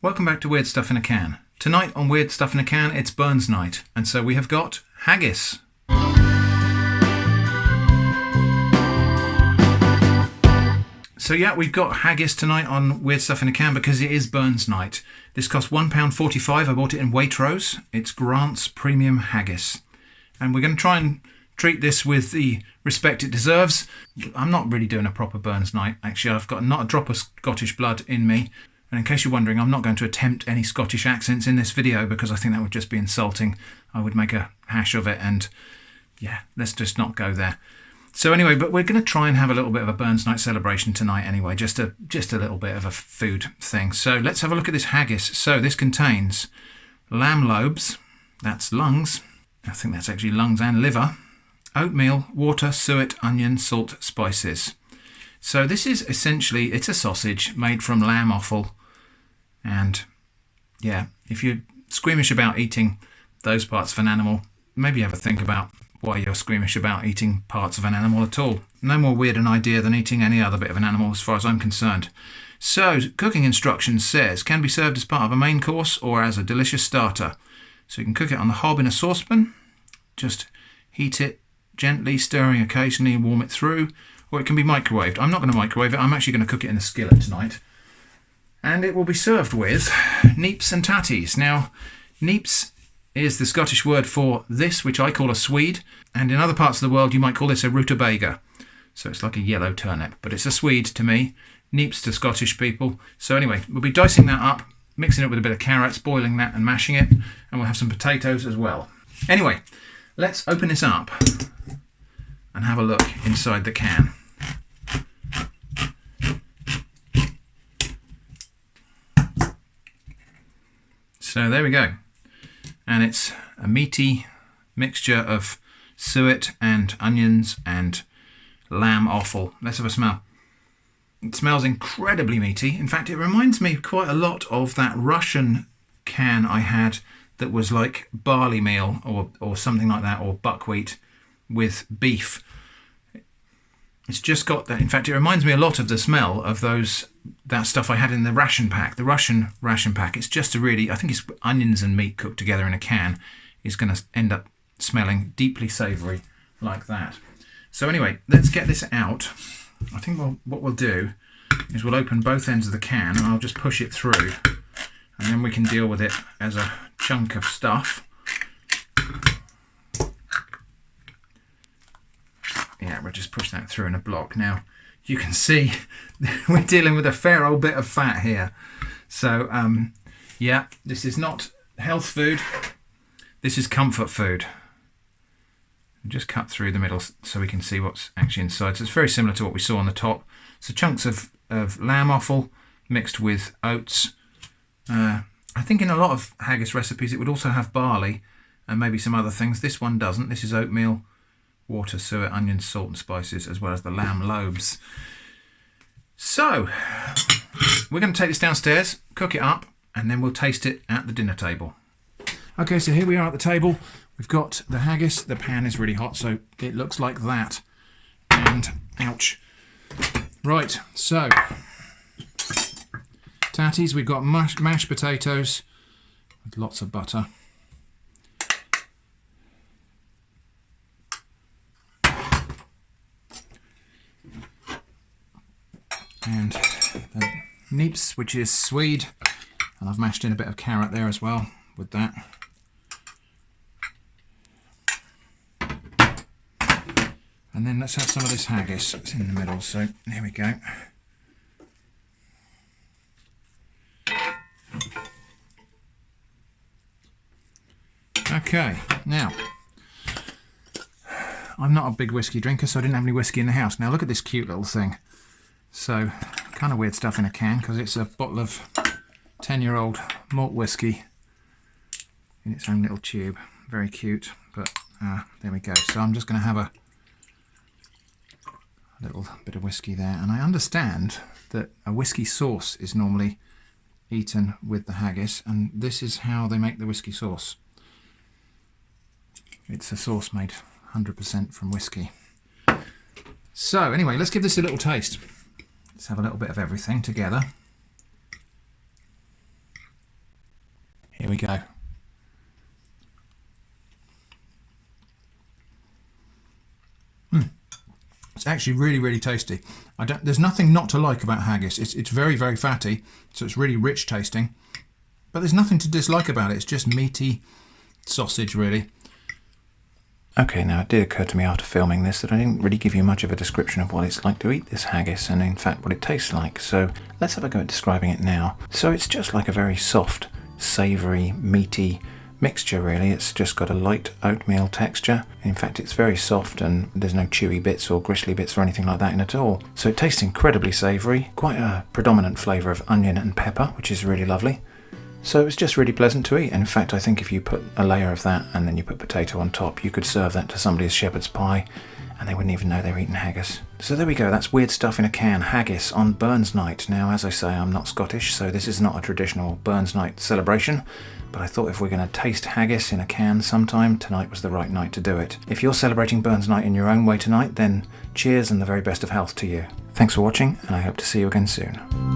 Welcome back to Weird Stuff in a Can. Tonight on Weird Stuff in a Can, it's Burns night, and so we have got haggis. So yeah, we've got haggis tonight on Weird Stuff in a Can because it is Burns night. This cost £1.45. I bought it in Waitrose. It's Grant's Premium Haggis. And we're going to try and treat this with the respect it deserves. I'm not really doing a proper Burns night. Actually, I've got not a drop of Scottish blood in me. And in case you're wondering, I'm not going to attempt any Scottish accents in this video because I think that would just be insulting. I would make a hash of it and yeah, let's just not go there. So anyway, but we're going to try and have a little bit of a Burns night celebration tonight anyway, just a little bit of a food thing. So let's have a look at this haggis. So this contains lamb lobes, that's lungs, I think that's actually lungs and liver, oatmeal, water, suet, onion, salt, spices. So this is essentially, it's a sausage made from lamb offal. And yeah, if you're squeamish about eating those parts of an animal, maybe have a think about why you're squeamish about eating parts of an animal at all. No more weird an idea than eating any other bit of an animal as far as I'm concerned. So, cooking instructions says, can be served as part of a main course or as a delicious starter. So you can cook it on the hob in a saucepan, just heat it gently, stirring occasionally and warm it through, or it can be microwaved. I'm not going to microwave it, I'm actually going to cook it in a skillet tonight. And it will be served with neeps and tatties. Now, neeps is the Scottish word for this, which I call a swede, and in other parts of the world you might call this a rutabaga. So it's like a yellow turnip, but it's a swede to me, neeps to Scottish people. So anyway, we'll be dicing that up, mixing it with a bit of carrots, boiling that and mashing it, and we'll have some potatoes as well. Anyway, let's open this up and have a look inside the can. So there we go. And it's a meaty mixture of suet and onions and lamb offal. Let's have a smell. It smells incredibly meaty. In fact, it reminds me quite a lot of that Russian can I had that was like barley meal or something like that, or buckwheat with beef. It's just got that. In fact, it reminds me a lot of the smell of that stuff I had in the ration pack, the Russian ration pack. It's just I think it's onions and meat cooked together in a can is going to end up smelling deeply savoury like that. So anyway, let's get this out. I think what we'll do is we'll open both ends of the can and I'll just push it through and then we can deal with it as a chunk of stuff. Yeah, we'll just push that through in a block. Now, you can see we're dealing with a fair old bit of fat here. So, yeah, this is not health food. This is comfort food. Just cut through the middle so we can see what's actually inside. So it's very similar to what we saw on the top. So chunks of lamb offal mixed with oats. I think in a lot of haggis recipes it would also have barley and maybe some other things. This one doesn't. This is oatmeal, water, suet, onions, salt and spices, as well as the lamb lobes. So, we're going to take this downstairs, cook it up, and then we'll taste it at the dinner table. Okay, so here we are at the table. We've got the haggis. The pan is really hot, so it looks like that. And, ouch. Right, so, tatties. We've got mashed potatoes with lots of butter. And the neeps, which is swede, and I've mashed in a bit of carrot there as well with that. And then let's have some of this haggis. It's in the middle, so here we go. Okay, now, I'm not a big whiskey drinker, so I didn't have any whiskey in the house. Now look at this cute little thing. So, kind of weird stuff in a can because it's a bottle of 10-year-old malt whiskey in its own little tube. Very cute, but there we go. So I'm just going to have a little bit of whiskey there. And I understand that a whiskey sauce is normally eaten with the haggis, and this is how they make the whiskey sauce. It's a sauce made 100% from whiskey. So anyway, let's give this a little taste. Let's have a little bit of everything together. we go. It's actually really, really tasty. There's nothing not to like about haggis. It's very, very fatty, so it's really rich tasting. But there's nothing to dislike about it. It's just meaty sausage, really. Okay, now it did occur to me after filming this that I didn't really give you much of a description of what it's like to eat this haggis, and in fact what it tastes like. So let's have a go at describing it now. So it's just like a very soft, savoury, meaty mixture, really. It's just got a light oatmeal texture. In fact, it's very soft and there's no chewy bits or gristly bits or anything like that in at all. So it tastes incredibly savoury, quite a predominant flavour of onion and pepper, which is really lovely. So it's just really pleasant to eat. And in fact, I think if you put a layer of that and then you put potato on top, you could serve that to somebody as shepherd's pie and they wouldn't even know they were eating haggis. So there we go, that's weird stuff in a can, haggis on Burns Night. Now, as I say, I'm not Scottish, so this is not a traditional Burns Night celebration, but I thought if we're going to taste haggis in a can sometime, tonight was the right night to do it. If you're celebrating Burns Night in your own way tonight, then cheers and the very best of health to you. Thanks for watching, and I hope to see you again soon.